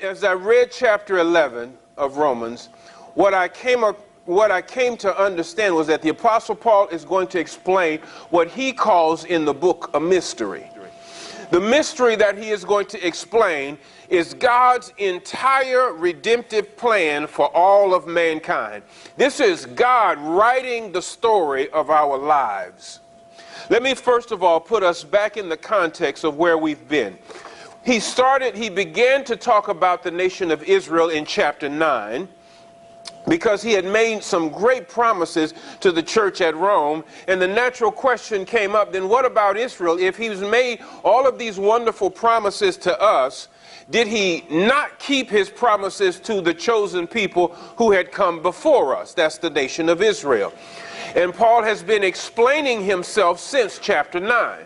As I read chapter 11 of Romans, what I came to understand was that the Apostle Paul is going to explain what he calls in the book a mystery. The mystery that he is going to explain is God's entire redemptive plan for all of mankind. This is God writing the story of our lives. Let me first of all put us back in the context of where we've been. He began to talk about the nation of Israel in chapter 9 because he had made some great promises to the church at Rome, and the natural question came up, then what about Israel? If he's made all of these wonderful promises to us, did he not keep his promises to the chosen people who had come before us? That's the nation of Israel. And Paul has been explaining himself since chapter 9.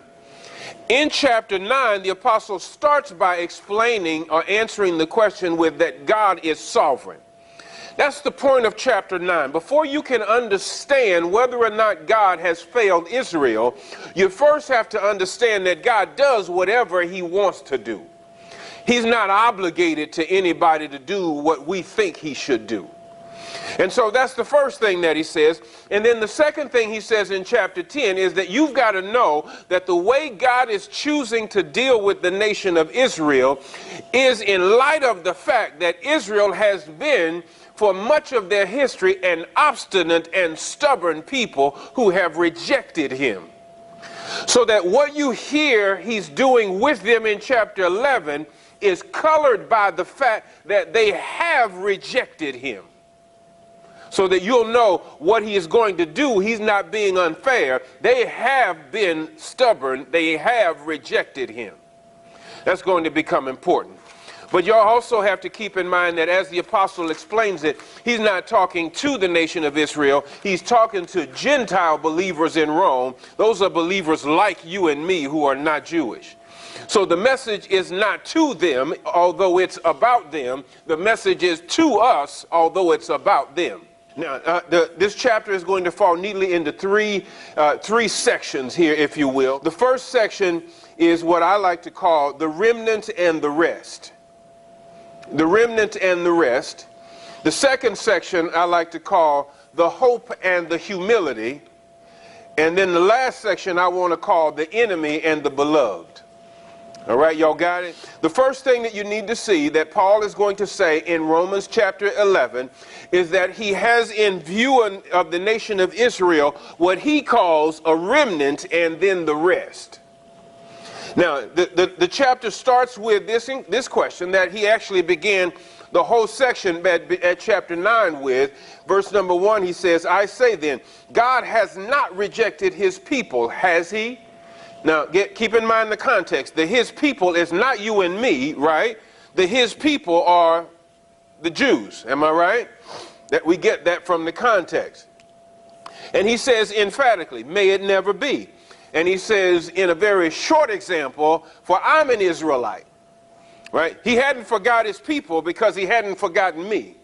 In chapter 9, the apostle starts by explaining or answering the question with that God is sovereign. That's the point of chapter 9. Before you can understand whether or not God has failed Israel, you first have to understand that God does whatever he wants to do. He's not obligated to anybody to do what we think he should do. And so that's the first thing that he says. And then the second thing he says in chapter 10 is that you've got to know that the way God is choosing to deal with the nation of Israel is in light of the fact that Israel has been, for much of their history, an obstinate and stubborn people who have rejected him. So that what you hear he's doing with them in chapter 11 is colored by the fact that they have rejected him. So that you'll know what he is going to do. He's not being unfair. They have been stubborn. They have rejected him. That's going to become important. But you also have to keep in mind that as the apostle explains it, he's not talking to the nation of Israel. He's talking to Gentile believers in Rome. Those are believers like you and me who are not Jewish. So the message is not to them, although it's about them. The message is to us, although it's about them. Now, this chapter is going to fall neatly into three sections here, if you will. The first section is what I like to call the remnant and the rest. The remnant and the rest. The second section I like to call the hope and the humility. And then the last section I want to call the enemy and the beloved. All right, y'all got it? The first thing that you need to see that Paul is going to say in Romans chapter 11 is that he has in view of the nation of Israel what he calls a remnant and then the rest. Now, the chapter starts with this question that he actually began the whole section at chapter 9 with. Verse number 1, he says, I say then, God has not rejected his people, has he? Now, keep in mind the context. The his people is not you and me, right? The his people are the Jews. Am I right? That we get that from the context. And he says emphatically, may it never be. And he says in a very short example, for I'm an Israelite. Right? He hadn't forgot his people because he hadn't forgotten me.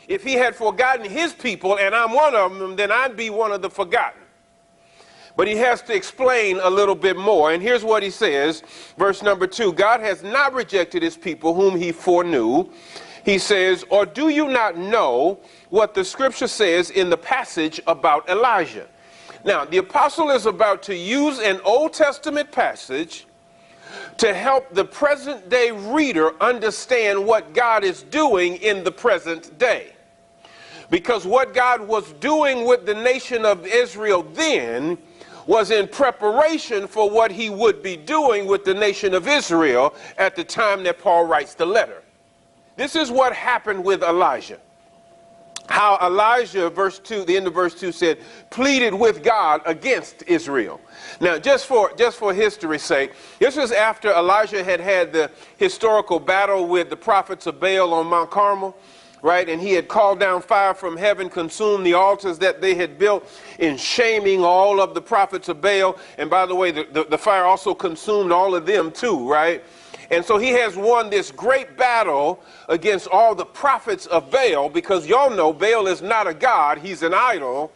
If he had forgotten his people and I'm one of them, then I'd be one of the forgotten. But he has to explain a little bit more. And here's what he says, verse number 2. God has not rejected his people whom he foreknew. He says, or do you not know what the scripture says in the passage about Elijah? Now, the apostle is about to use an Old Testament passage to help the present day reader understand what God is doing in the present day. Because what God was doing with the nation of Israel then was in preparation for what he would be doing with the nation of Israel at the time that Paul writes the letter. This is what happened with Elijah. How Elijah, verse 2, the end of verse 2 said, pleaded with God against Israel. Now, just for history's sake, this was after Elijah had the historical battle with the prophets of Baal on Mount Carmel. Right, and he had called down fire from heaven, consumed the altars that they had built, in shaming all of the prophets of Baal. And by the way, the fire also consumed all of them too, right? And so he has won this great battle against all the prophets of Baal, because y'all know Baal is not a god, he's an idol.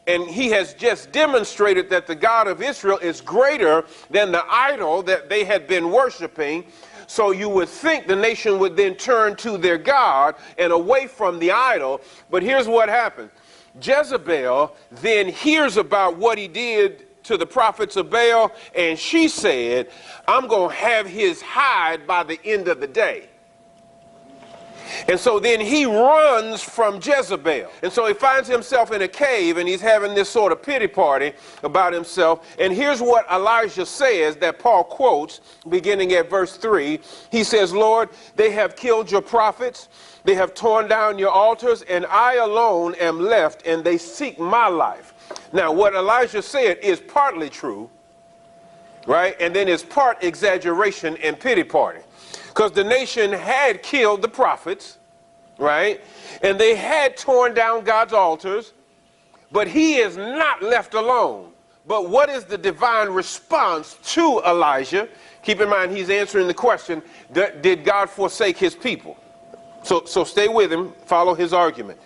And he has just demonstrated that the God of Israel is greater than the idol that they had been worshiping. So you would think the nation would then turn to their God and away from the idol. But here's what happened. Jezebel then hears about what he did to the prophets of Baal, and she said, I'm going to have his hide by the end of the day. And so then he runs from Jezebel. And so he finds himself in a cave, and he's having this sort of pity party about himself. And here's what Elijah says that Paul quotes beginning at verse 3. He says, Lord, they have killed your prophets, they have torn down your altars, and I alone am left, and they seek my life. Now, what Elijah said is partly true, right? And then it's part exaggeration and pity party. Because the nation had killed the prophets, right? And they had torn down God's altars, but he is not left alone. But what is the divine response to Elijah? Keep in mind, he's answering the question, did God forsake his people? So stay with him, follow his argument.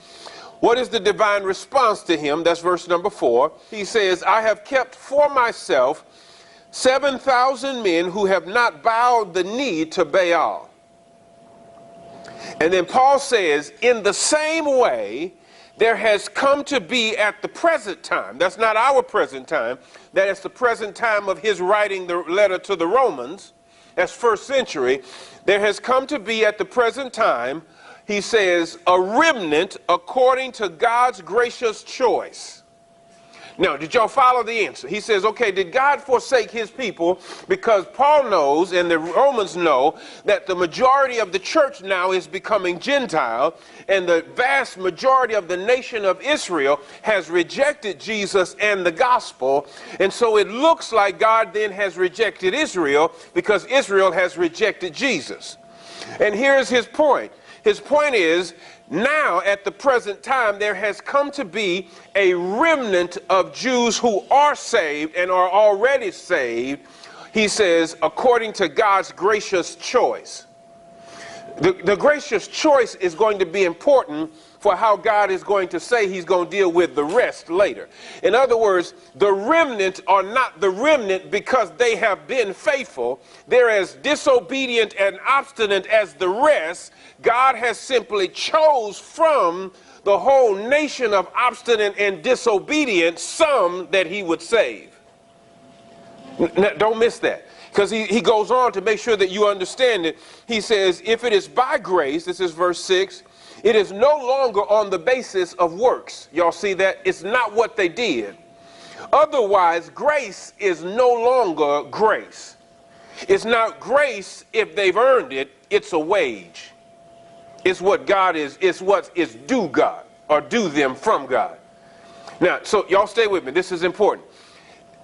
What is the divine response to him? That's verse number 4. He says, I have kept for myself 7,000 men who have not bowed the knee to Baal. And then Paul says, in the same way, there has come to be at the present time, that's not our present time, that is the present time of his writing the letter to the Romans, that's first century, there has come to be at the present time, he says, a remnant according to God's gracious choice. Now, did y'all follow the answer? He says, okay, did God forsake his people? Because Paul knows and the Romans know that the majority of the church now is becoming Gentile, and the vast majority of the nation of Israel has rejected Jesus and the gospel. And so it looks like God then has rejected Israel because Israel has rejected Jesus. And here's his point. His point is, now at the present time, there has come to be a remnant of Jews who are saved and are already saved, he says, according to God's gracious choice. The gracious choice is going to be important for how God is going to say he's going to deal with the rest later. In other words, the remnant are not the remnant because they have been faithful. They're as disobedient and obstinate as the rest. God has simply chose from the whole nation of obstinate and disobedient some that he would save. Now, don't miss that. Because he goes on to make sure that you understand it. He says, if it is by grace, this is verse 6, it is no longer on the basis of works. Y'all see that? It's not what they did. Otherwise, grace is no longer grace. It's not grace if they've earned it. It's a wage. It's what God is. It's what is due God or due them from God. Now, so y'all stay with me. This is important.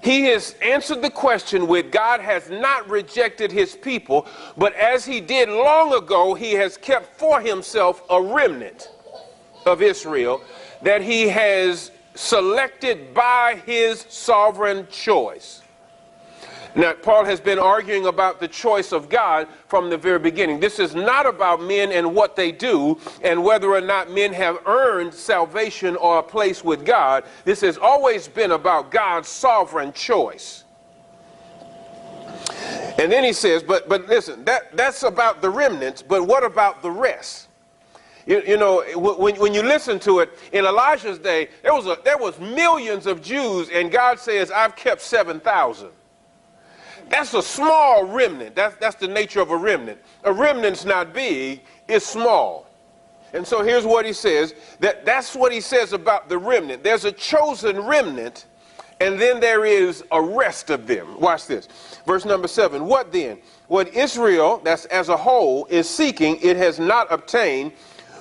He has answered the question with God has not rejected his people, but as he did long ago, he has kept for himself a remnant of Israel that he has selected by his sovereign choice. Now, Paul has been arguing about the choice of God from the very beginning. This is not about men and what they do and whether or not men have earned salvation or a place with God. This has always been about God's sovereign choice. And then he says, but listen, that's about the remnants, but what about the rest? You know, when you listen to it, in Elijah's day, there was millions of Jews, and God says, I've kept 7,000. That's a small remnant. That's the nature of a remnant. A remnant's not big, it's small. And so here's what he says. That's what he says about the remnant. There's a chosen remnant, and then there is a rest of them. Watch this. Verse number 7. What then? What Israel, that's as a whole, is seeking, it has not obtained,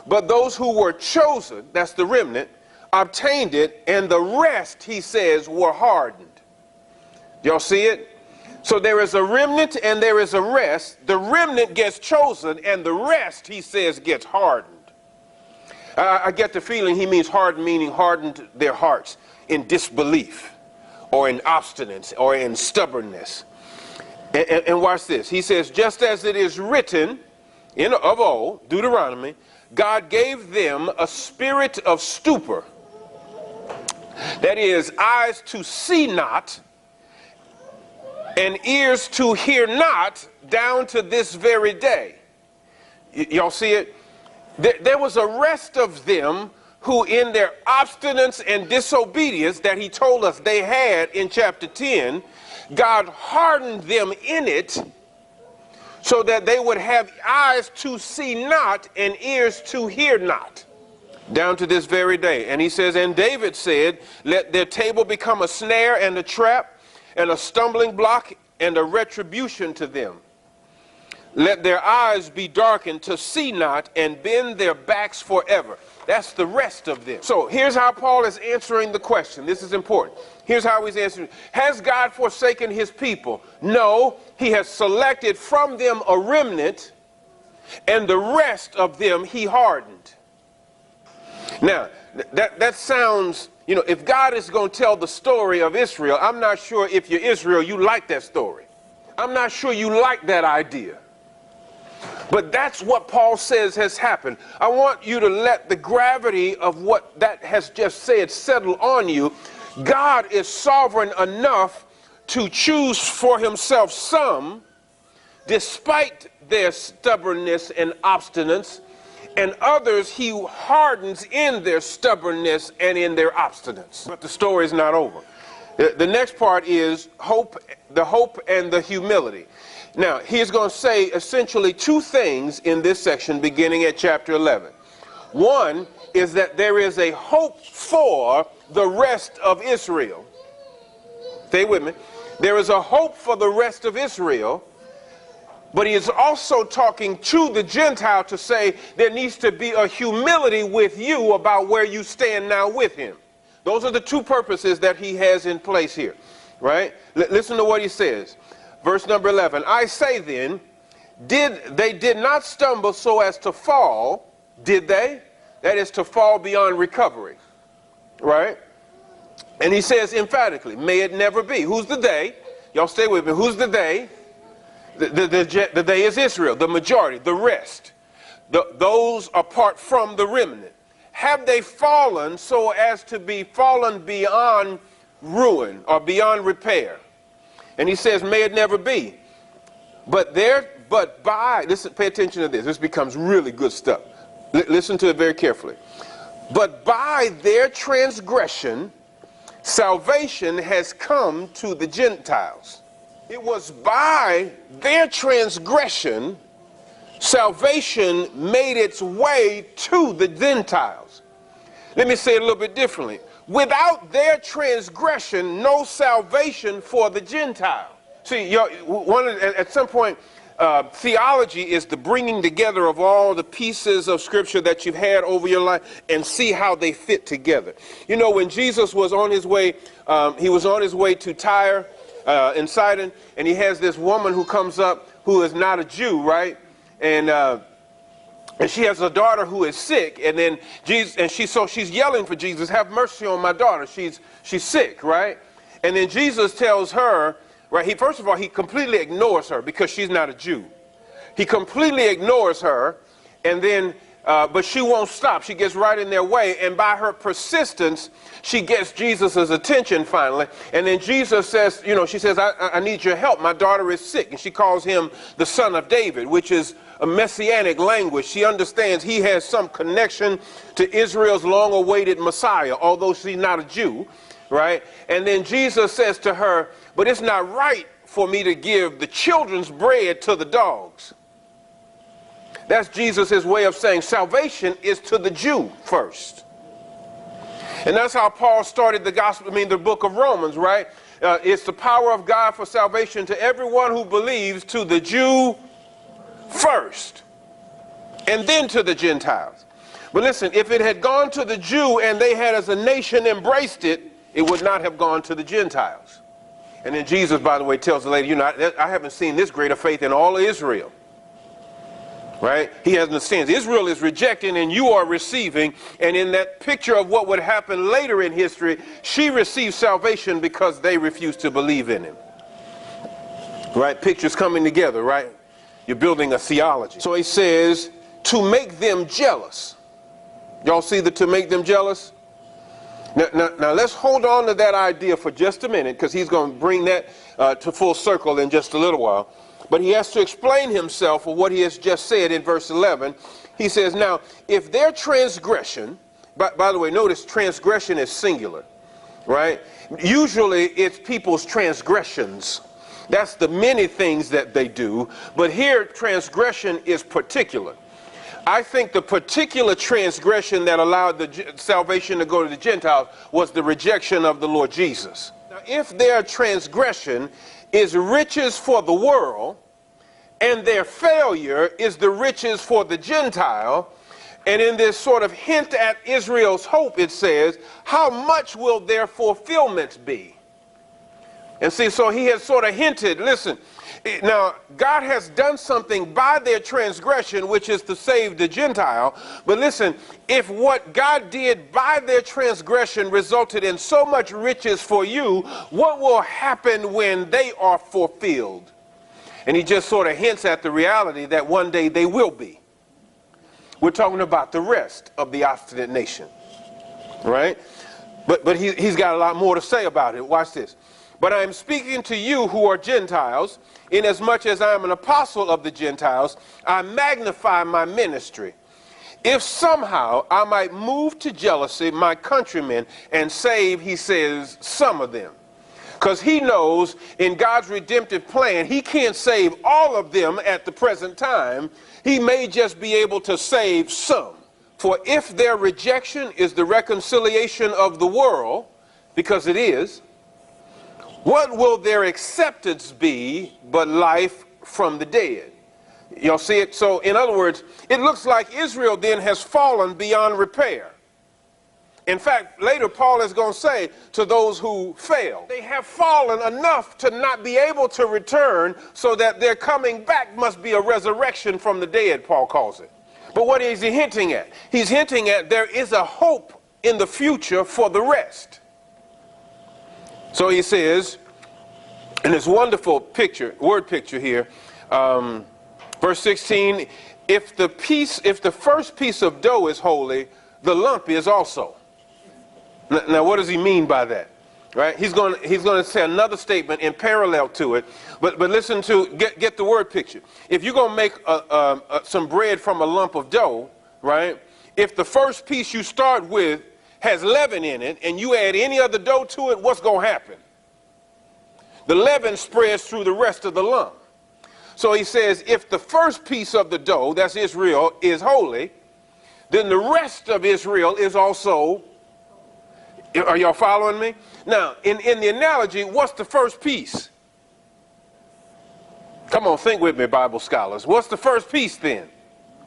but those who were chosen, that's the remnant, obtained it, and the rest, he says, were hardened. Y'all see it? So there is a remnant and there is a rest. The remnant gets chosen and the rest, he says, gets hardened. I get the feeling he means hardened, meaning hardened their hearts in disbelief or in obstinance or in stubbornness. And watch this. He says, just as it is written of old, Deuteronomy, God gave them a spirit of stupor. That is, eyes to see not, and ears to hear not, down to this very day. Y'all see it? There was a rest of them who in their obstinance and disobedience that he told us they had in chapter 10, God hardened them in it so that they would have eyes to see not and ears to hear not, down to this very day. And he says, and David said, let their table become a snare and a trap and a stumbling block and a retribution to them. Let their eyes be darkened to see not and bend their backs forever. That's the rest of them. So here's how Paul is answering the question. This is important. Here's how he's answering. Has God forsaken his people? No, he has selected from them a remnant, and the rest of them he hardened. Now, that sounds, you know, if God is going to tell the story of Israel, I'm not sure if you're Israel, you like that story. I'm not sure you like that idea. But that's what Paul says has happened. I want you to let the gravity of what that has just said settle on you. God is sovereign enough to choose for himself some, despite their stubbornness and obstinance, and others he hardens in their stubbornness and in their obstinance. But the story is not over. The next part is hope, the hope and the humility. Now, he's going to say essentially two things in this section beginning at chapter 11. One is that there is a hope for the rest of Israel. Stay with me. There is a hope for the rest of Israel, but he is also talking to the Gentile to say there needs to be a humility with you about where you stand now with him. Those are the two purposes that he has in place here, right? Listen to what he says. Verse number 11, I say then, they did not stumble so as to fall, did they? That is to fall beyond recovery, right? And he says emphatically, may it never be. Who's the they? Y'all stay with me. Who's the they? The they is Israel, the majority, the rest. Those apart from the remnant. Have they fallen so as to be fallen beyond ruin or beyond repair? And he says, may it never be. But by, listen, pay attention to this. This becomes really good stuff. Listen to it very carefully. But by their transgression, salvation has come to the Gentiles. It was by their transgression, salvation made its way to the Gentiles. Let me say it a little bit differently. Without their transgression, no salvation for the Gentile. See, at some point, theology is the bringing together of all the pieces of Scripture that you've had over your life and see how they fit together. You know, when Jesus was on his way, to Tyre and Sidon, and he has this woman who comes up who is not a Jew, right? And she has a daughter who is sick, and then she's yelling for Jesus, have mercy on my daughter. She's sick, right? And then Jesus tells her, right? First of all, he completely ignores her because she's not a Jew. He completely ignores her, and then, but she won't stop. She gets right in their way, and by her persistence, she gets Jesus's attention finally. And then Jesus says, you know, she says, I need your help. My daughter is sick, and she calls him the Son of David, which is a messianic language. She understands he has some connection to Israel's long-awaited Messiah, although she's not a Jew, right? And then Jesus says to her, but it's not right for me to give the children's bread to the dogs. That's Jesus' way of saying salvation is to the Jew first. And that's how Paul started the book of Romans, right? It's the power of God for salvation to everyone who believes, to the Jew first, and then to the Gentiles. But listen, if it had gone to the Jew and they had as a nation embraced it, it would not have gone to the Gentiles. And then Jesus, by the way, tells the lady, you know, I haven't seen this greater faith in all of Israel. Right? He understands Israel is rejecting and you are receiving. And in that picture of what would happen later in history, she received salvation because they refused to believe in him. Right? Pictures coming together, right? You're building a theology. So he says, to make them jealous. Y'all see the to make them jealous? Now let's hold on to that idea for just a minute, because he's going to bring that to full circle in just a little while. But he has to explain himself for what he has just said in verse 11. He says, now, if their transgression, by the way, notice transgression is singular, right? Usually it's people's transgressions. That's the many things that they do. But here, transgression is particular. I think the particular transgression that allowed the salvation to go to the Gentiles was the rejection of the Lord Jesus. Now, if their transgression is riches for the world, and their failure is the riches for the Gentile, and in this sort of hint at Israel's hope, it says, how much will their fulfillment be? And see, so he has sort of hinted, listen, now God has done something by their transgression, which is to save the Gentile. But listen, if what God did by their transgression resulted in so much riches for you, what will happen when they are fulfilled? And he just sort of hints at the reality that one day they will be. We're talking about the rest of the obstinate nation, right? But he's got a lot more to say about it. Watch this. But I am speaking to you who are Gentiles, inasmuch as I am an apostle of the Gentiles, I magnify my ministry. If somehow I might move to jealousy my countrymen and save, he says, some of them. Because he knows in God's redemptive plan, he can't save all of them at the present time. He may just be able to save some. For if their rejection is the reconciliation of the world, because it is, what will their acceptance be but life from the dead? Y'all see it? So in other words, it looks like Israel then has fallen beyond repair. In fact, later Paul is going to say to those who fail, they have fallen enough to not be able to return, so that their coming back must be a resurrection from the dead, Paul calls it. But what is he hinting at? He's hinting at there is a hope in the future for the rest. So he says, in this wonderful picture, word picture here, verse 16, if the first piece of dough is holy, the lump is also. Now, what does he mean by that? Right? He's going to say another statement in parallel to it. But listen to, get the word picture. If you're going to make some bread from a lump of dough, right? If the first piece you start with has leaven in it, and you add any other dough to it, what's going to happen? The leaven spreads through the rest of the lump. So he says, if the first piece of the dough, that's Israel, is holy, then the rest of Israel is also. Are y'all following me? Now, in the analogy, what's the first piece? Come on, think with me, Bible scholars. What's the first piece then?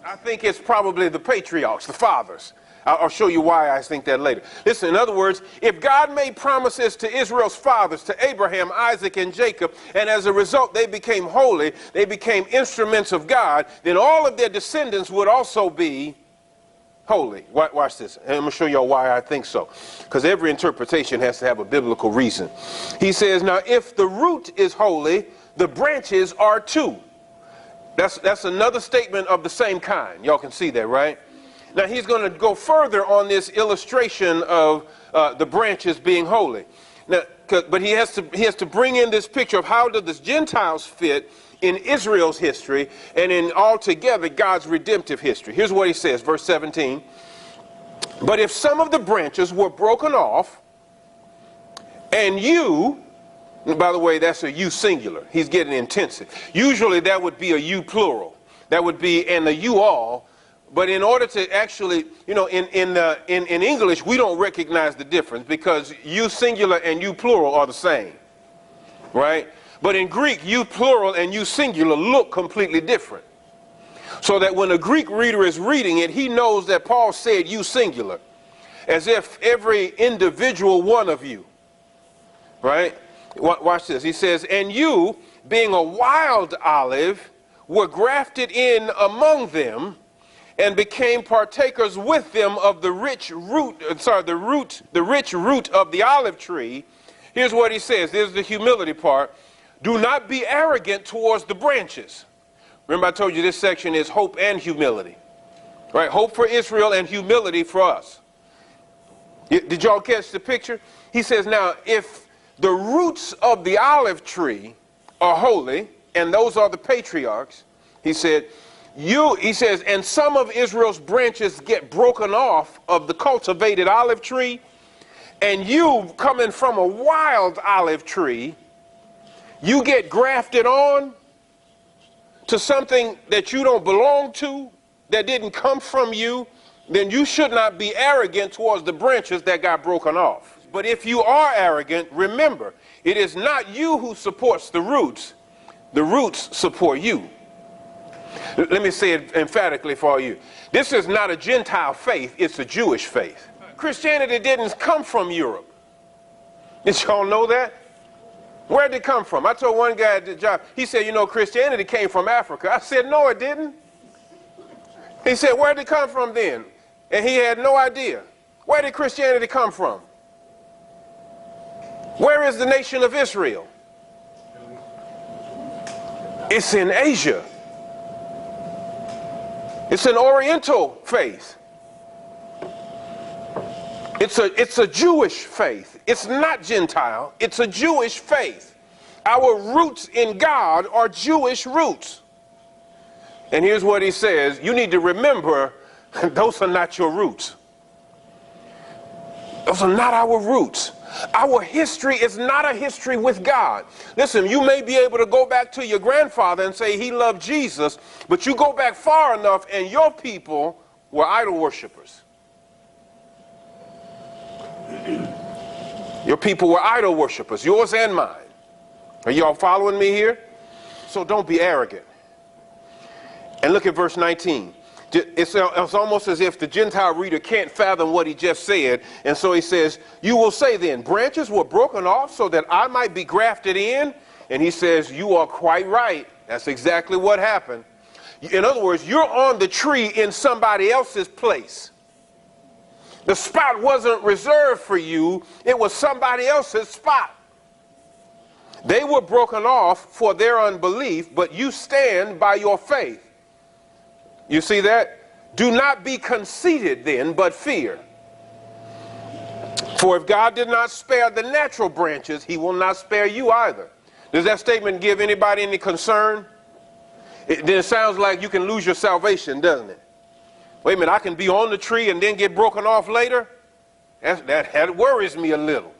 I think it's probably the patriarchs, the fathers. I'll show you why I think that later. Listen, in other words, if God made promises to Israel's fathers, to Abraham, Isaac, and Jacob, and as a result they became holy, they became instruments of God, then all of their descendants would also be holy. Watch this. And I'm going to show y'all why I think so. Because every interpretation has to have a biblical reason. He says, now if the root is holy, the branches are too. That's another statement of the same kind. Y'all can see that, right? Now he's going to go further on this illustration of the branches being holy. Now, but he has to bring in this picture of how do the Gentiles fit in Israel's history and in altogether God's redemptive history. Here's what he says, verse 17. But if some of the branches were broken off, and you, by the way, that's a you singular. He's getting intensive. Usually that would be a you plural. That would be and a you all. But in order to actually, you know, in English, we don't recognize the difference because you singular and you plural are the same, right? But in Greek, you plural and you singular look completely different. So that when a Greek reader is reading it, he knows that Paul said you singular, as if every individual one of you, right? Watch this. He says, and you, being a wild olive, were grafted in among them, and became partakers with them of the rich root, the rich root of the olive tree. Here's what he says. There's the humility part. Do not be arrogant towards the branches. Remember I told you this section is hope and humility. Right? Hope for Israel and humility for us. Did y'all catch the picture? He says, now, if the roots of the olive tree are holy, and those are the patriarchs, he said, he says, and some of Israel's branches get broken off of the cultivated olive tree, and you coming from a wild olive tree, you get grafted on to something that you don't belong to, that didn't come from you, then you should not be arrogant towards the branches that got broken off. But if you are arrogant, remember, it is not you who supports the roots support you. Let me say it emphatically for you. This is not a Gentile faith, it's a Jewish faith. Christianity didn't come from Europe. Did y'all know that? Where did it come from? I told one guy at the job, he said, you know, Christianity came from Africa. I said, no, it didn't. He said, where did it come from then? And he had no idea. Where did Christianity come from? Where is the nation of Israel? It's in Asia. It's an Oriental faith. It's a Jewish faith. It's not Gentile. It's a Jewish faith. Our roots in God are Jewish roots. And here's what he says. You need to remember, those are not your roots. Those are not our roots. Our history is not a history with God. Listen, you may be able to go back to your grandfather and say he loved Jesus, but you go back far enough and your people were idol worshipers. Your people were idol worshipers, yours and mine. Are y'all following me here? So don't be arrogant. And look at verse 19. It's almost as if the Gentile reader can't fathom what he just said. And so he says, you will say then, branches were broken off so that I might be grafted in. And he says, you are quite right. That's exactly what happened. In other words, you're on the tree in somebody else's place. The spot wasn't reserved for you. It was somebody else's spot. They were broken off for their unbelief, but you stand by your faith. You see that? Do not be conceited then, but fear. For if God did not spare the natural branches, he will not spare you either. Does that statement give anybody any concern? It sounds like you can lose your salvation, doesn't it? Wait a minute, I can be on the tree and then get broken off later? That worries me a little.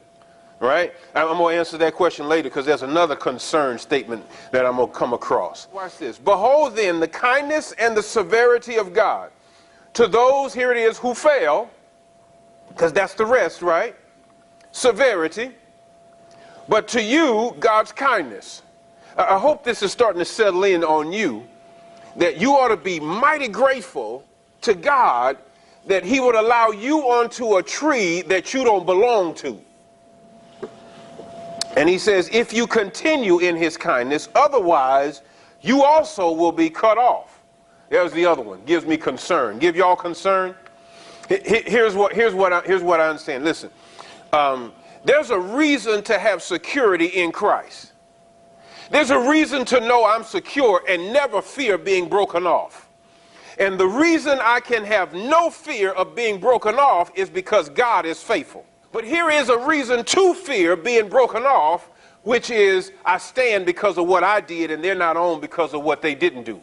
Right? I'm going to answer that question later because there's another concern statement that I'm going to come across. Watch this. Behold then the kindness and the severity of God to those, here it is, who fail, because that's the rest, right? Severity. But to you, God's kindness. I hope this is starting to settle in on you, that you ought to be mighty grateful to God that he would allow you onto a tree that you don't belong to. And he says, if you continue in his kindness, otherwise you also will be cut off. There's the other one. Gives me concern. Give y'all concern? Here's what I understand. Listen, there's a reason to have security in Christ. There's a reason to know I'm secure and never fear being broken off. And the reason I can have no fear of being broken off is because God is faithful. But here is a reason to fear being broken off, which is I stand because of what I did and they're not on because of what they didn't do.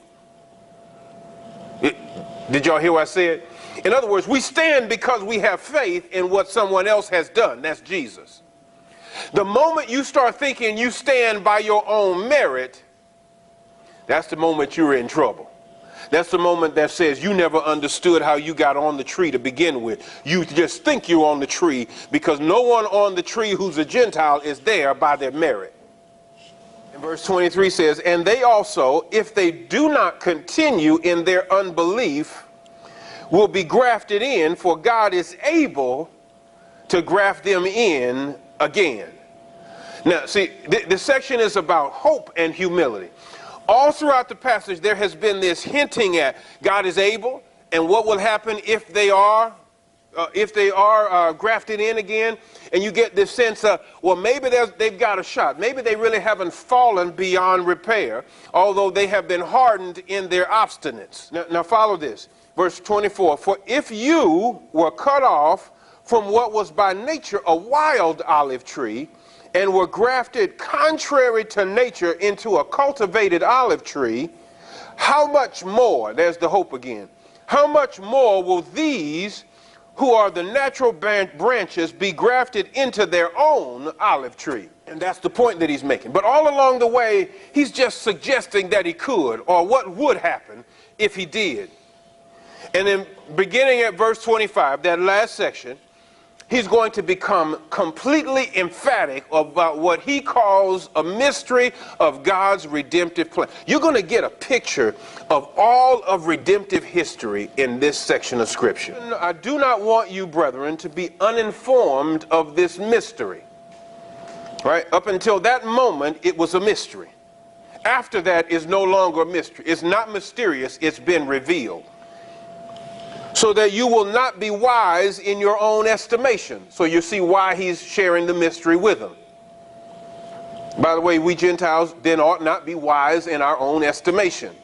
Did y'all hear what I said? In other words, we stand because we have faith in what someone else has done. That's Jesus. The moment you start thinking you stand by your own merit, that's the moment you're in trouble. That's the moment that says you never understood how you got on the tree to begin with. You just think you're on the tree because no one on the tree who's a Gentile is there by their merit. And verse 23 says, and they also, if they do not continue in their unbelief, will be grafted in, for God is able to graft them in again. Now, see, this section is about hope and humility. All throughout the passage, there has been this hinting at God is able, and what will happen if they are grafted in again. And you get this sense of, well, maybe they've got a shot. Maybe they really haven't fallen beyond repair, although they have been hardened in their obstinance. Now follow this. Verse 24, for if you were cut off from what was by nature a wild olive tree, and were grafted contrary to nature into a cultivated olive tree, how much more, there's the hope again, how much more will these who are the natural branches be grafted into their own olive tree? And that's the point that he's making. But all along the way, he's just suggesting that he could, or what would happen if he did. And then beginning at verse 25, that last section, he's going to become completely emphatic about what he calls a mystery of God's redemptive plan. You're going to get a picture of all of redemptive history in this section of Scripture. I do not want you, brethren, to be uninformed of this mystery. Right? Up until that moment, it was a mystery. After that, it's no longer a mystery. It's not mysterious. It's been revealed. So that you will not be wise in your own estimation. So you see why he's sharing the mystery with them. By the way, we Gentiles then ought not be wise in our own estimation.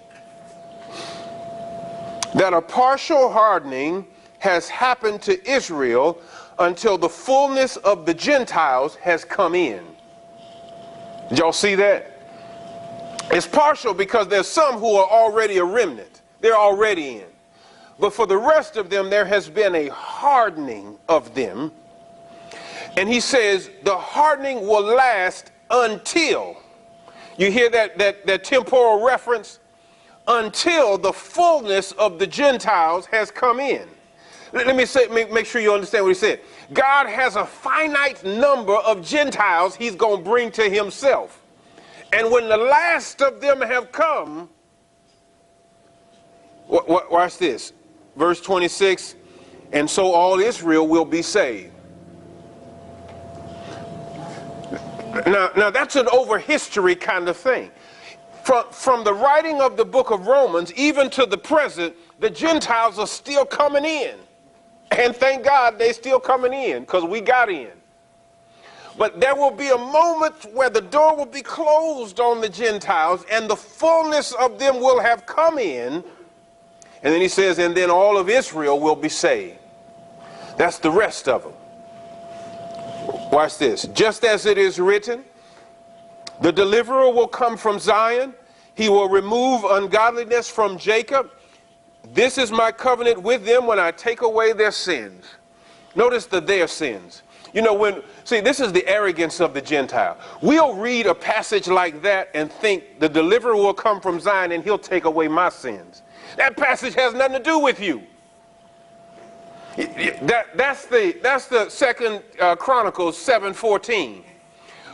That a partial hardening has happened to Israel until the fullness of the Gentiles has come in. Did y'all see that? It's partial because there's some who are already a remnant. They're already in. But for the rest of them, there has been a hardening of them. And he says the hardening will last until, you hear that temporal reference? Until the fullness of the Gentiles has come in. Let me say, make sure you understand what he said. God has a finite number of Gentiles he's going to bring to himself. And when the last of them have come, watch this. Verse 26, and so all Israel will be saved. Now that's an over history kind of thing. From the writing of the book of Romans, even to the present, the Gentiles are still coming in. And thank God they're still coming in, because we got in. But there will be a moment where the door will be closed on the Gentiles, and the fullness of them will have come in. And then he says, and then all of Israel will be saved. That's the rest of them. Watch this. Just as it is written, the deliverer will come from Zion. He will remove ungodliness from Jacob. This is my covenant with them when I take away their sins. Notice their sins. You know, this is the arrogance of the Gentile. We'll read a passage like that and think the deliverer will come from Zion and he'll take away my sins. That passage has nothing to do with you. That's the second Chronicles 7:14.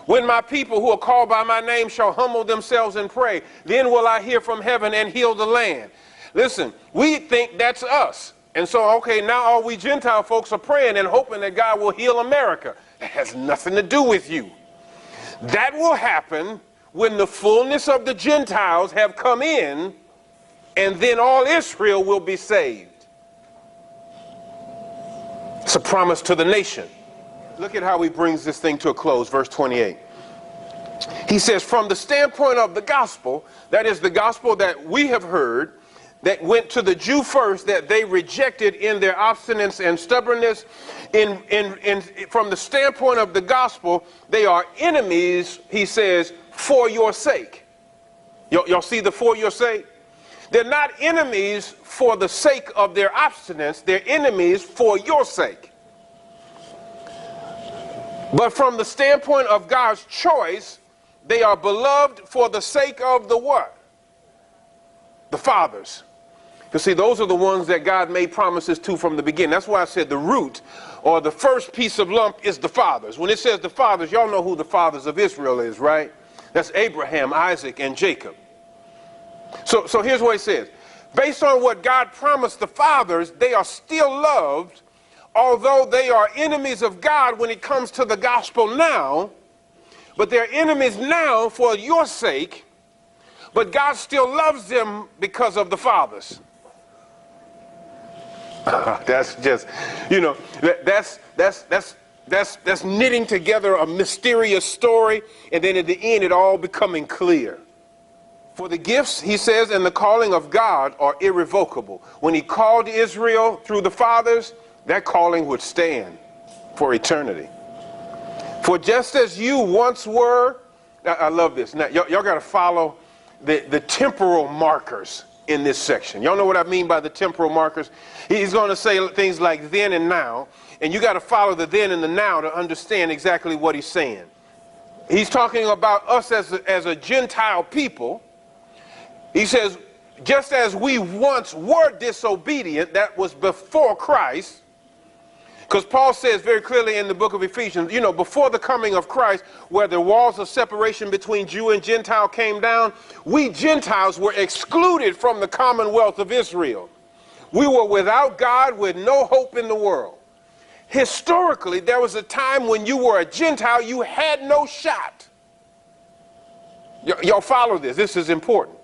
When my people who are called by my name shall humble themselves and pray, then will I hear from heaven and heal the land. Listen, we think that's us. And so, okay, now all we Gentile folks are praying and hoping that God will heal America. It has nothing to do with you. That will happen when the fullness of the Gentiles have come in, and then all Israel will be saved. It's a promise to the nation. Look at how he brings this thing to a close, verse 28. He says, from the standpoint of the gospel, that is the gospel that we have heard, that went to the Jew first, that they rejected in their obstinance and stubbornness. From the standpoint of the gospel, they are enemies, he says, for your sake. Y'all see the for your sake? They're not enemies for the sake of their obstinance. They're enemies for your sake. But from the standpoint of God's choice, they are beloved for the sake of the what? The fathers. You see, those are the ones that God made promises to from the beginning. That's why I said the root, or the first piece of lump, is the fathers. When it says the fathers, y'all know who the fathers of Israel is, right? That's Abraham, Isaac, and Jacob. So here's what it says. Based on what God promised the fathers, they are still loved, although they are enemies of God when it comes to the gospel now. But they're enemies now for your sake, but God still loves them because of the fathers. That's just, you know, that's knitting together a mysterious story, and then at the end it all becoming clear. For the gifts, he says, and the calling of God are irrevocable. When he called Israel through the fathers, that calling would stand. for eternity. For just as you once were, I love this. Now, y'all got to follow the temporal markers in this section. Y'all know what I mean by the temporal markers? He's going to say things like then and now, and you got to follow the then and the now to understand exactly what he's saying. He's talking about us as a Gentile people. He says, just as we once were disobedient, that was before Christ. Because Paul says very clearly in the book of Ephesians, you know, before the coming of Christ, where the walls of separation between Jew and Gentile came down, we Gentiles were excluded from the commonwealth of Israel. We were without God with no hope in the world. Historically, there was a time when you were a Gentile, you had no shot. Y'all follow this. This is important.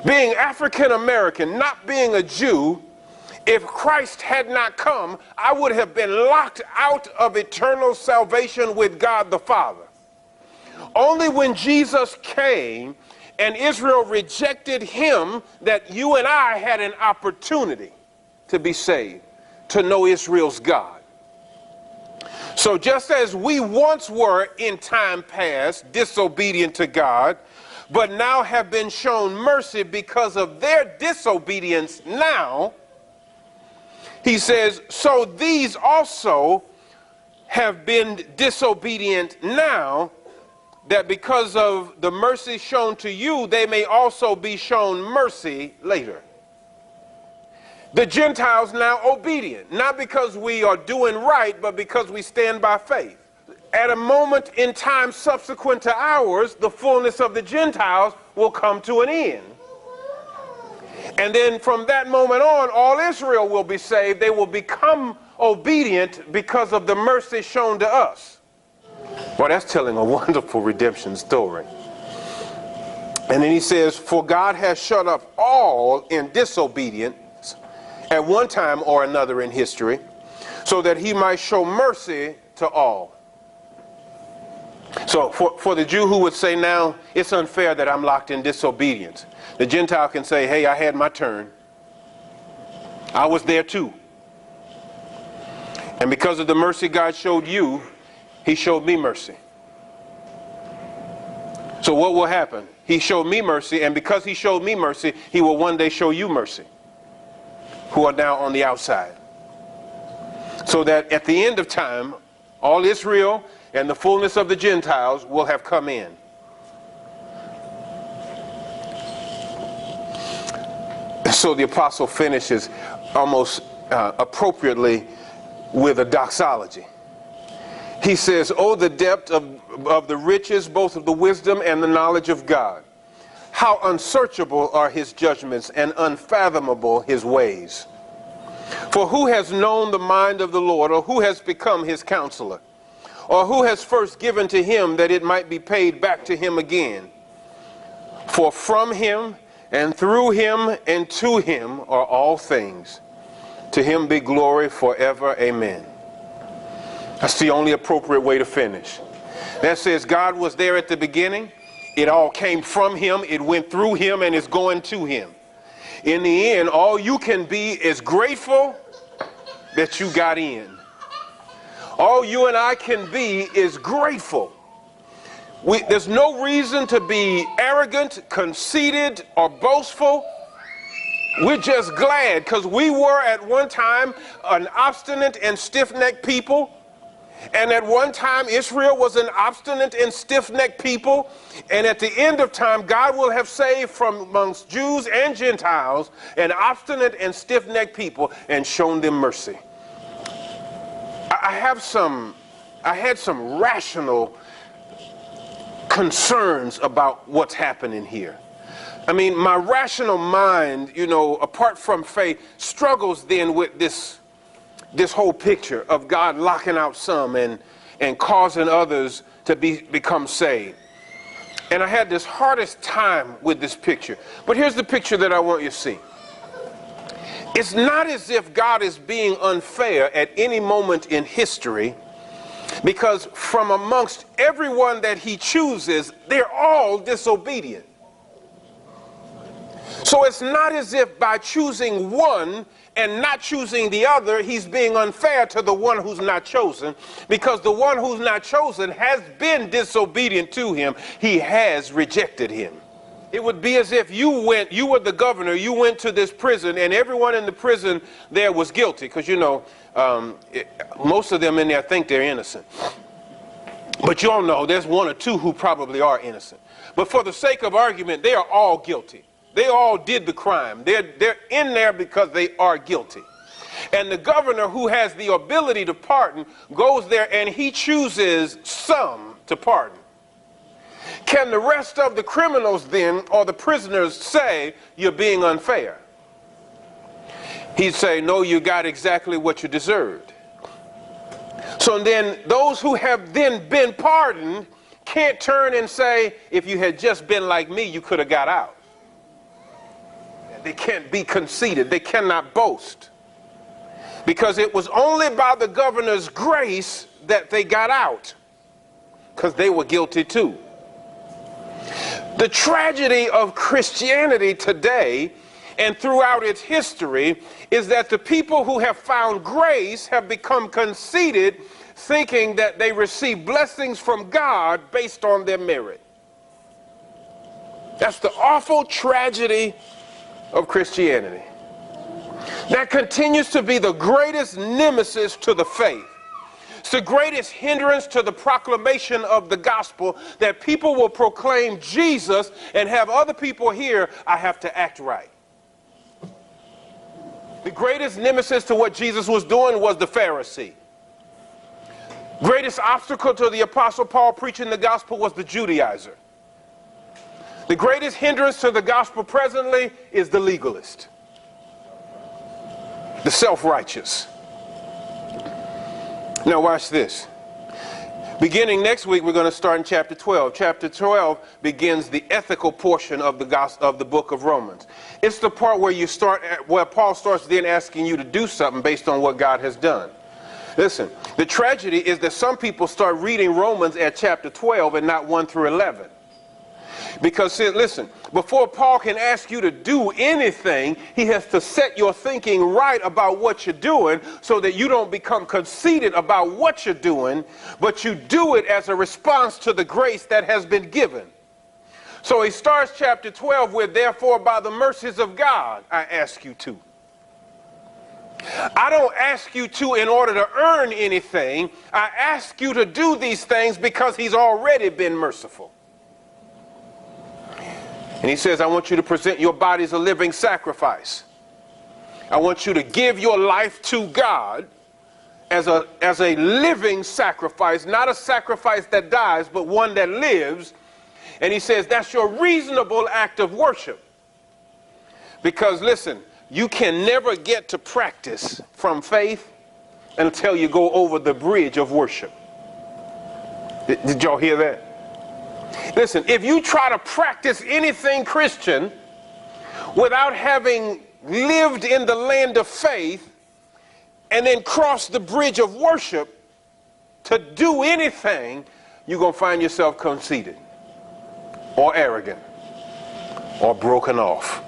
Being African American, not being a Jew, if Christ had not come, I would have been locked out of eternal salvation with God the Father. Only when Jesus came and Israel rejected him that you and I had an opportunity to be saved, to know Israel's God. So just as we once were in time past disobedient to God, but now have been shown mercy because of their disobedience now, he says, so these also have been disobedient now, that because of the mercy shown to you, they may also be shown mercy later. The Gentiles now obedient, not because we are doing right, but because we stand by faith. At a moment in time subsequent to ours, the fullness of the Gentiles will come to an end. And then from that moment on, all Israel will be saved. They will become obedient because of the mercy shown to us. Well, that's telling a wonderful redemption story. And then he says, for God has shut up all in disobedience at one time or another in history, so that he might show mercy to all. So for the Jew who would say now, it's unfair that I'm locked in disobedience, the Gentile can say, hey, I had my turn. I was there too. And because of the mercy God showed you, he showed me mercy. So what will happen? He showed me mercy, and because he showed me mercy, he will one day show you mercy, who are now on the outside. So that at the end of time, all Israel and the fullness of the Gentiles will have come in. So the apostle finishes almost appropriately with a doxology. He says, oh, the depth of the riches, both of the wisdom and the knowledge of God. How unsearchable are his judgments and unfathomable his ways. For who has known the mind of the Lord, or who has become his counselor? Or who has first given to him that it might be paid back to him again? For from him and through him and to him are all things. To him be glory forever. Amen. That's the only appropriate way to finish. That says God was there at the beginning. It all came from him. It went through him and is going to him. In the end, all you can be is grateful that you got in. All you and I can be is grateful. There's no reason to be arrogant, conceited, or boastful. We're just glad because we were at one time an obstinate and stiff-necked people. And at one time, Israel was an obstinate and stiff-necked people. And at the end of time, God will have saved from amongst Jews and Gentiles an obstinate and stiff-necked people and shown them mercy. I had some rational concerns about what's happening here. I mean, my rational mind, you know, apart from faith, struggles then with this whole picture of God locking out some and causing others to become saved. And I had this hardest time with this picture. But here's the picture that I want you to see. It's not as if God is being unfair at any moment in history, because from amongst everyone that he chooses, they're all disobedient. So it's not as if by choosing one and not choosing the other, he's being unfair to the one who's not chosen, because the one who's not chosen has been disobedient to him. He has rejected him. It would be as if you were the governor, you went to this prison, and everyone in the prison there was guilty, because most of them in there think they're innocent. But you all know there's one or two who probably are innocent. But for the sake of argument, they are all guilty. They all did the crime. They're in there because they are guilty. And the governor, who has the ability to pardon, goes there and he chooses some to pardon. Can the rest of the criminals then, or the prisoners, say you're being unfair? He'd say, no, you got exactly what you deserved. So then those who have then been pardoned can't turn and say, if you had just been like me, you could have got out. They can't be conceited. They cannot boast. Because it was only by the governor's grace that they got out, because they were guilty too. The tragedy of Christianity today and throughout its history is that the people who have found grace have become conceited, thinking that they receive blessings from God based on their merit. That's the awful tragedy of Christianity. That continues to be the greatest nemesis to the faith. It's the greatest hindrance to the proclamation of the gospel, that people will proclaim Jesus and have other people hear, I have to act right. The greatest nemesis to what Jesus was doing was the Pharisee. Greatest obstacle to the Apostle Paul preaching the gospel was the Judaizer. The greatest hindrance to the gospel presently is the legalist, the self-righteous. Now watch this. Beginning next week, we're going to start in chapter 12. Chapter 12 begins the ethical portion of the book of Romans. It's the part where Paul starts then asking you to do something based on what God has done. Listen, the tragedy is that some people start reading Romans at chapter 12 and not 1 through 11. Because, listen, before Paul can ask you to do anything, he has to set your thinking right about what you're doing, so that you don't become conceited about what you're doing, but you do it as a response to the grace that has been given. So he starts chapter 12 with, therefore, by the mercies of God, I ask you to. I don't ask you to in order to earn anything. I ask you to do these things because he's already been merciful. And he says, I want you to present your bodies a living sacrifice. I want you to give your life to God as a living sacrifice, not a sacrifice that dies, but one that lives. And he says, that's your reasonable act of worship. Because listen, you can never get to practice from faith until you go over the bridge of worship. Did y'all hear that? Listen, if you try to practice anything Christian without having lived in the land of faith and then cross the bridge of worship to do anything, you're going to find yourself conceited or arrogant or broken off.